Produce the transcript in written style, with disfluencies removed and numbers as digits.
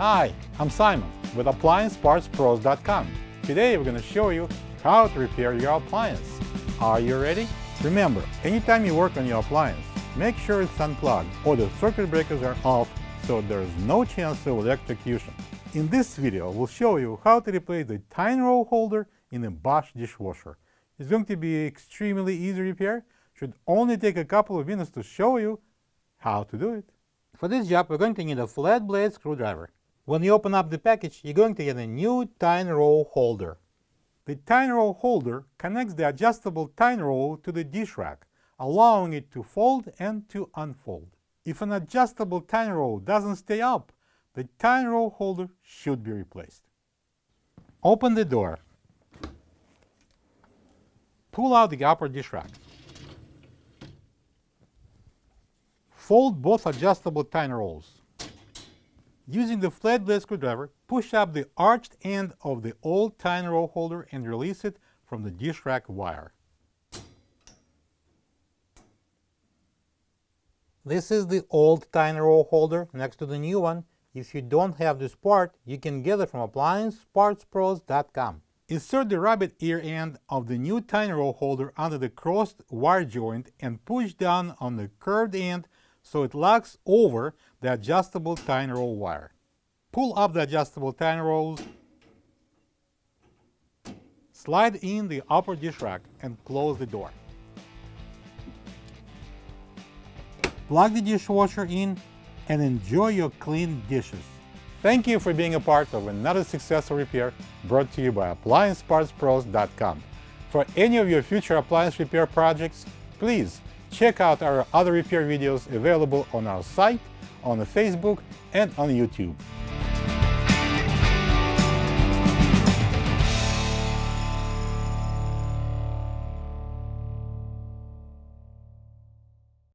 Hi, I'm Simon with AppliancePartsPros.com. Today we're going to show you how to repair your appliance. Are you ready? Remember, anytime you work on your appliance, make sure it's unplugged or the circuit breakers are off so there is no chance of electrocution. In this video, we'll show you how to replace the Tine Row Holder in a Bosch dishwasher. It's going to be extremely easy repair. Should only take a couple of minutes to show you how to do it. For this job, we're going to need a flat blade screwdriver. When you open up the package, you're going to get a new Tine Row Holder. The Tine Row Holder connects the adjustable Tine Row to the dish rack, allowing it to fold and to unfold. If an adjustable Tine Row doesn't stay up, the Tine Row Holder should be replaced. Open the door. Pull out the upper dish rack. Fold both adjustable Tine Rows. Using the flat blade screwdriver, push up the arched end of the old Tine Row Holder and release it from the dish rack wire. This is the old Tine Row Holder next to the new one. If you don't have this part, you can get it from AppliancePartsPros.com. Insert the rabbit ear end of the new Tine Row Holder under the crossed wire joint and push down on the curved end so it locks over the adjustable Tine Row wire. Pull up the adjustable Tine Rows, slide in the upper dish rack and close the door. Plug the dishwasher in and enjoy your clean dishes. Thank you for being a part of another successful repair brought to you by AppliancePartsPros.com. For any of your future appliance repair projects, please check out our other repair videos available on our site, on Facebook, and on YouTube.